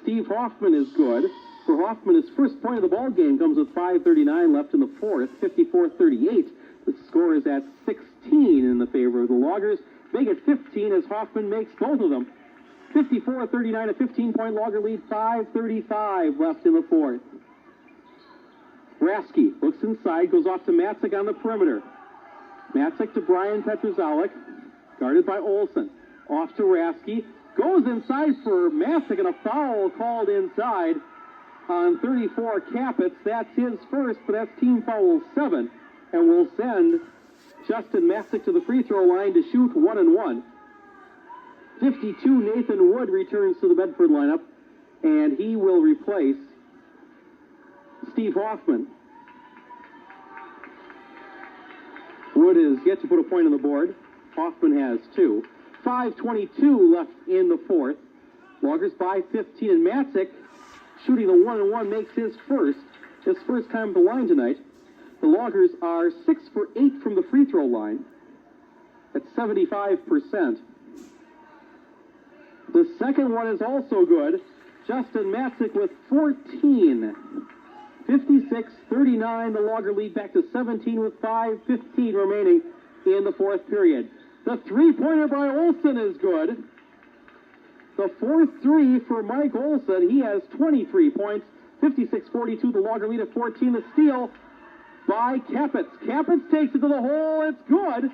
Steve Hoffman is good. For Hoffman, his first point of the ball game comes with 5:39 left in the fourth, 54-38. The score is at 16 in the favor of the Loggers. Make it 15 as Hoffman makes both of them. 54-39, a 15-point Logger lead, 5:35 left in the fourth. Rasky looks inside, goes off to Matzik on the perimeter. Matzik to Brian Petrozellik, guarded by Olson. Off to Rasky, goes inside for Matzik, and a foul called inside on 34 Capitz. That's his first, but that's team foul 7, and will send Justin Matzik to the free throw line to shoot 1-1. 52, Nathan Wood returns to the Medford lineup, and he will replace Steve Hoffman. Wood is yet to put a point on the board. Hoffman has 2. 5:22 left in the fourth. Loggers by 15, and Matzik, shooting the 1-1, makes his first time at the line tonight. The Loggers are 6 for 8 from the free throw line at 75%. The second one is also good. Justin Matzik with 14. 56-39, the Logger lead back to 17 with 5:15 remaining in the fourth period. The three-pointer by Olson is good. The fourth 3 for Mike Olson. He has 23 points. 56-42, the Logger lead at 14. The steal by Capitz. Capitz takes it to the hole. It's good.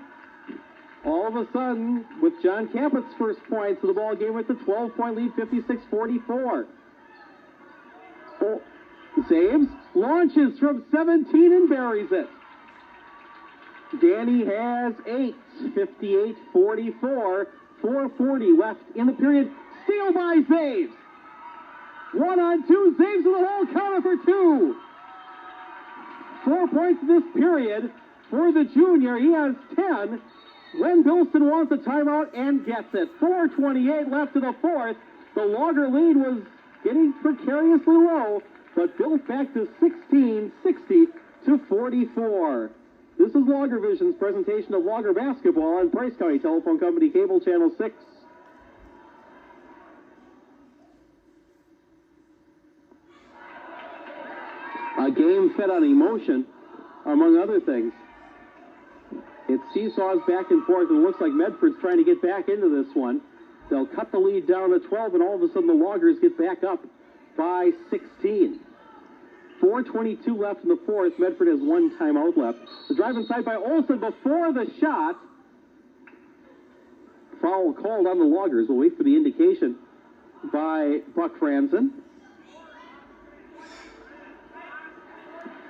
All of a sudden, with John Capitz's first points of the ball game with the 12-point lead, 56-44. Zaves launches from 17 and buries it. Danny has 8. 58-44. 4:40 left in the period. Steal by Zaves. 1-on-2. Zaves with the hole. Counter for 2. 4 points in this period for the junior. He has 10. Len Bilston wants a timeout and gets it. 4:28 left in the fourth. The Logger lead was getting precariously low, but built back to 16, 60-44. This is Logger Vision's presentation of Logger basketball on Price County Telephone Company Cable Channel 6. A game fed on emotion, among other things. It seesaws back and forth, and it looks like Medford's trying to get back into this one. They'll cut the lead down to 12, and all of a sudden the Loggers get back up by 16. 4:22 left in the fourth. Medford has 1 timeout left. The drive inside by Olson before the shot. Foul called on the Loggers. We'll wait for the indication by Buck Franzen.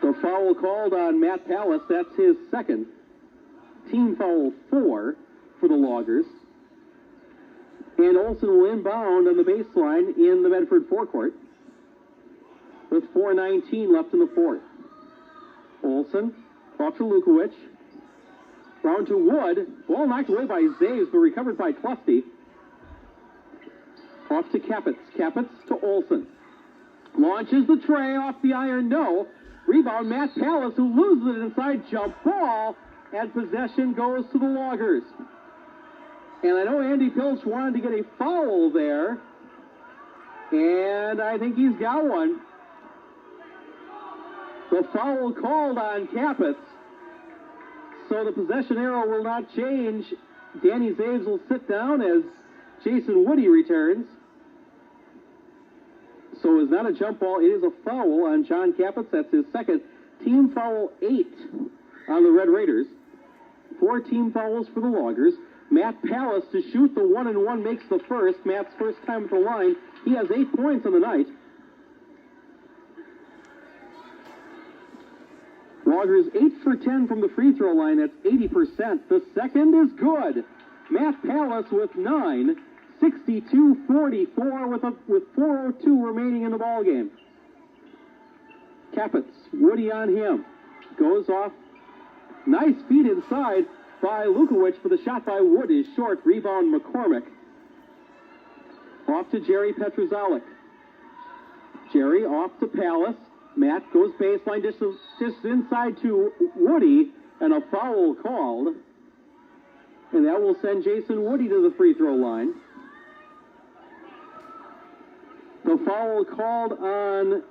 The foul called on Matt Pallas. That's his second. Team foul 4 for the Loggers. And Olson will inbound on the baseline in the Medford forecourt with 4:19 left in the fourth. Olson off to Lukowicz. Round to Wood. Ball knocked away by Zaves, but recovered by Tlusty. Off to Capitz. Capitz to Olson. Launches the tray off the iron. No. Rebound, Matt Pallas, who loses it inside. Jump ball. And possession goes to the Loggers. And I know Andy Pilch wanted to get a foul there. And I think he's got one. The foul called on Capitz. So the possession arrow will not change. Danny Zaves will sit down as Jason Woody returns. So it's not a jump ball. It is a foul on John Capitz. That's his second. Team foul 8 on the Red Raiders. 4 team fouls for the Loggers. Matt Pallas to shoot the 1-1 makes the first. Matt's first time at the line. He has 8 points on the night. Loggers 8 for 10 from the free throw line. That's 80%. The second is good. Matt Pallas with 9. 62-44 with 4:02 remaining in the ball game. Capitz, Woody on him. Goes off. Nice feed inside by Lukowicz, but the shot by Wood is short. Rebound McCormick. Off to Jerry Petrozalik. Jerry off to Palace. Matt goes baseline, just inside to Woody, and a foul called. And that will send Jason Woody to the free throw line. The foul called on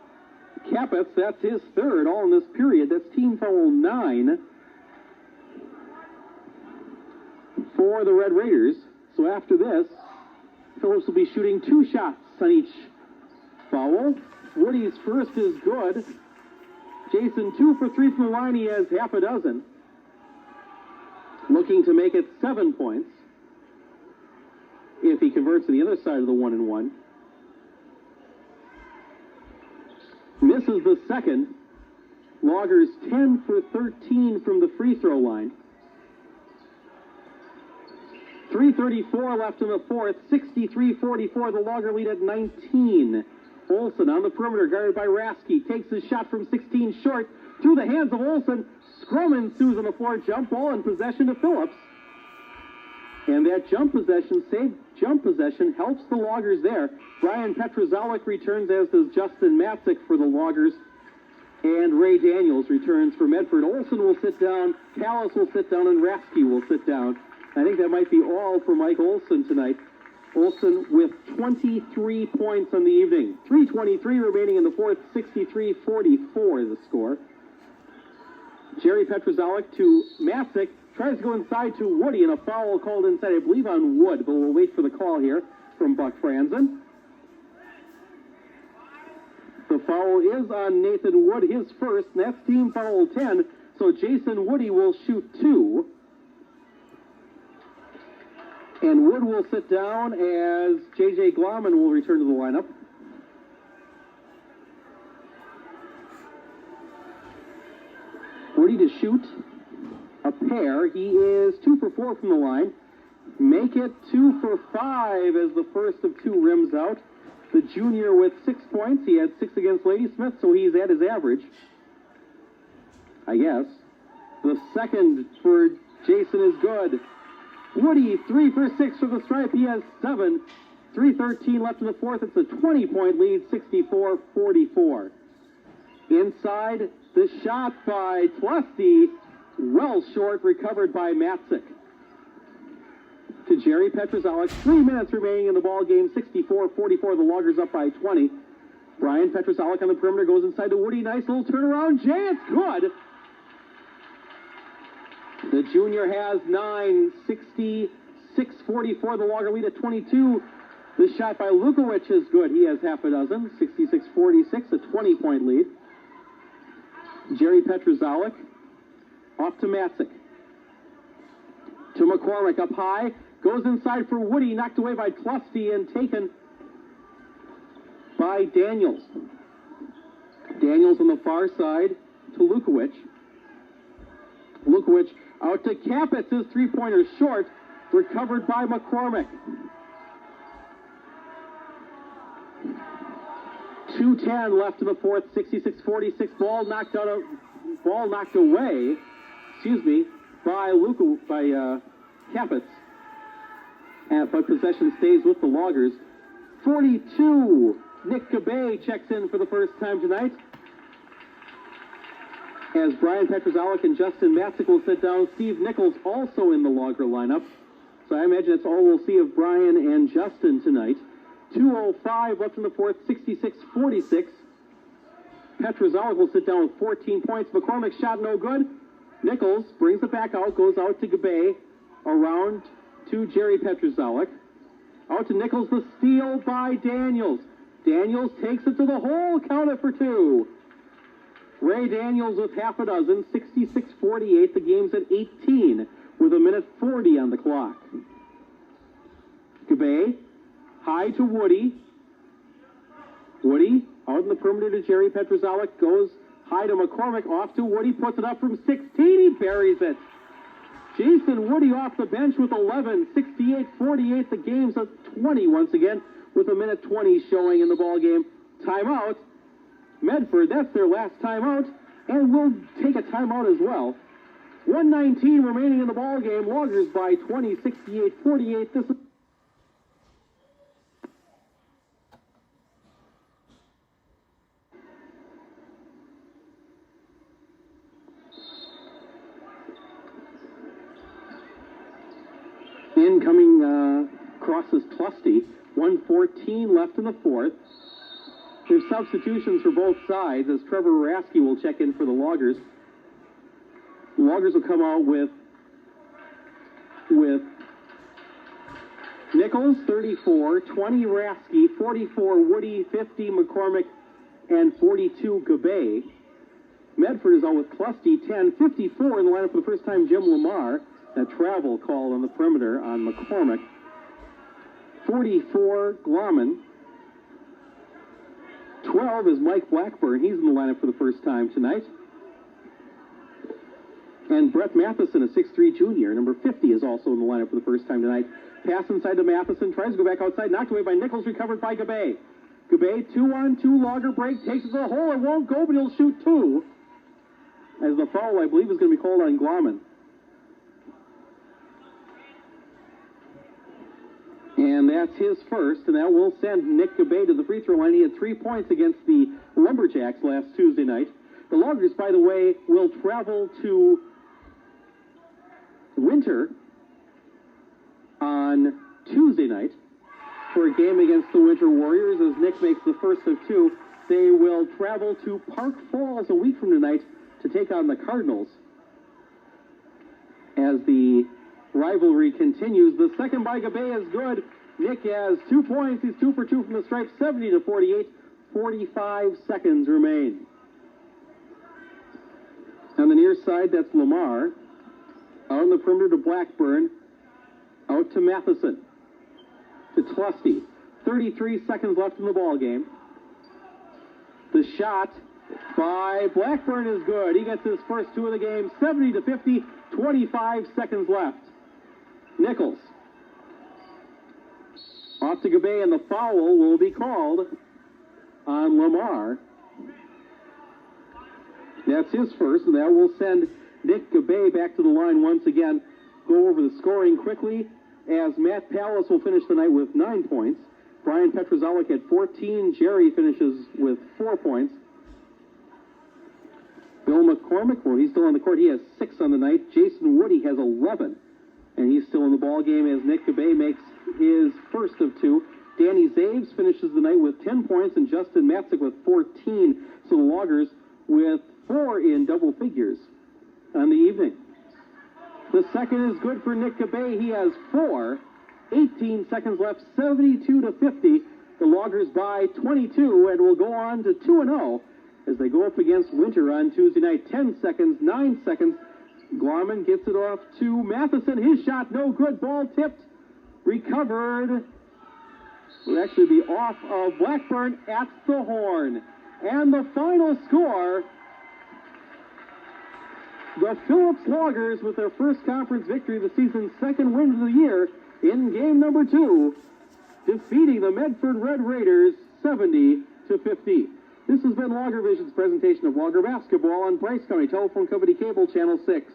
Capitz, that's his third, all in this period. That's team foul 9 for the Red Raiders. So after this, Phillips will be shooting 2 shots on each foul. Woody's first is good. Jason 2 for 3 from the line. He has half a dozen. Looking to make it 7 points if he converts to the other side of the 1-and-1. Misses the second. Loggers 10 for 13 from the free throw line. 3:34 left in the fourth. 63-44. The Logger lead at 19. Olsen on the perimeter, guarded by Rasky. Takes his shot from 16 short. Through the hands of Olsen. Scrum ensues on the floor. Jump ball in possession to Phillips. And that jump possession helps the Loggers there. Brian Petrozalik returns, as does Justin Matzik for the Loggers. And Ray Daniels returns for Medford. Olsen will sit down, Callis will sit down, and Rasky will sit down. I think that might be all for Mike Olsen tonight. Olsen with 23 points on the evening. 3:23 remaining in the fourth. 63-44 the score. Jerry Petrozalik to Matzik. Tries to go inside to Woody, and a foul called inside, I believe, on Wood, but we'll wait for the call here from Buck Franzen. The foul is on Nathan Wood, his first, and that's team foul 10, so Jason Woody will shoot 2. And Wood will sit down as J.J. Glauman will return to the lineup. Woody to shoot a pair. He is 2 for 4 from the line. Make it 2 for 5 as the first of 2 rims out. The junior with 6 points. He had 6 against Ladysmith, so he's at his average, I guess. The second for Jason is good. Woody, 3 for 6 from the stripe. He has 7. 3:13 left in the fourth. It's a 20-point lead, 64-44. Inside, the shot by Tlesty. Well short, recovered by Matzik. To Jerry Petrozalik. 3 minutes remaining in the ball game. 64-44. The Loggers up by 20. Brian Petrozalik on the perimeter goes inside to Woody. Nice little turnaround. Jay, it's good. The junior has 9. 66-44. The Logger lead at 22. The shot by Lukowicz is good. He has half a dozen. 66-46. A 20-point lead. Jerry Petrozalik. Off to Matzik. To McCormick up high. Goes inside for Woody. Knocked away by Tlesty and taken by Daniels. Daniels on the far side to Lukowicz. Lukowicz out to Capitz. His 3-pointer short. Recovered by McCormick. 2:10 left in the fourth. 66-46. Ball knocked away. By Capitz. But possession stays with the Loggers. 42. Nick Cabay checks in for the first time tonight. As Brian Petrozalik and Justin Matzik will sit down. Steve Nichols also in the Logger lineup. So I imagine that's all we'll see of Brian and Justin tonight. 2:05 left in the fourth. 66-46. Petrozalik will sit down with 14 points. McCormick's shot no good. Nichols brings it back out, goes out to Gabay, around to Jerry Petrozalik. Out to Nichols, the steal by Daniels. Daniels takes it to the hole, count it for 2. Ray Daniels with half a dozen, 66-48. The game's at 18 with 1:40 on the clock. Gabay, high to Woody. Woody, out in the perimeter to Jerry Petrozalik, goes high to McCormick, off to Woody, puts it up from 16, he buries it. Jason Woody off the bench with 11, 68-48. The game's at 20 once again with a minute 20 showing in the ball game. Timeout. Medford, that's their last timeout, and we'll take a timeout as well. 1:19 remaining in the ball game. Loggers by 20, 68-48. This is incoming crosses Tlusty. 1:14 left in the fourth. There's substitutions for both sides as Trevor Rasky will check in for the Loggers. The Loggers will come out with Nichols, 34, 20 Rasky, 44 Woody, 50 McCormick, and 42 Gabay. Medford is out with Tlusty, 10, 54 in the lineup for the first time, Jim Lamar. That travel call on the perimeter on McCormick. 44 Glommen. 12 is Mike Blackburn. He's in the lineup for the first time tonight. And Brett Matheson, a 6'3 junior, number 50, is also in the lineup for the first time tonight. Pass inside to Matheson, tries to go back outside, knocked away by Nichols, recovered by Gabay. Gabay, 2-on-2 Logger break, takes it to the hole, it won't go, but he'll shoot two. As the foul, I believe, is going to be called on Glommen. And that's his first, and that will send Nick Gabay to the free throw line. He had 3 points against the Lumberjacks last Tuesday night. The Loggers, by the way, will travel to Winter on Tuesday night for a game against the Winter Warriors as Nick makes the first of two. They will travel to Park Falls a week from tonight to take on the Cardinals as the rivalry continues. The second by Gabay is good. Nick has 2 points. He's 2 for 2 from the stripe, 70-48. 45 seconds remain. On the near side, that's Lamar. Out on the perimeter to Blackburn. Out to Matheson. To Tlusty. 33 seconds left in the ball game. The shot by Blackburn is good. He gets his first two of the game. 70-50. 25 seconds left. Nichols. Off to Gabay, and the foul will be called on Lamar. That's his first, and that will send Nick Gabay back to the line once again. Go over the scoring quickly, as Matt Pallas will finish the night with 9 points. Brian Petrozellik at 14. Jerry finishes with 4 points. Bill McCormick, well, he's still on the court. He has 6 on the night. Jason Woody has 11, and he's still in the ball game as Nick Gabay makes his first of 2. Danny Zaves finishes the night with 10 points, and Justin Matzik with 14. So the Loggers with 4 in double figures on the evening. The second is good for Nick Gabay. He has 4. 18 seconds left, 72-50. The Loggers by 22 and will go on to 2-0 as they go up against Winter on Tuesday night. 10 seconds, 9 seconds. Glommen gets it off to Matheson. His shot, no good. Ball tipped. Recovered. Will actually be off of Blackburn at the horn. And the final score, the Phillips Loggers with their first conference victory of the season's second win of the year in game number 2, defeating the Medford Red Raiders 70-50. This has been Logger Vision's presentation of Logger Basketball on Bryce County Telephone Company Cable Channel 6.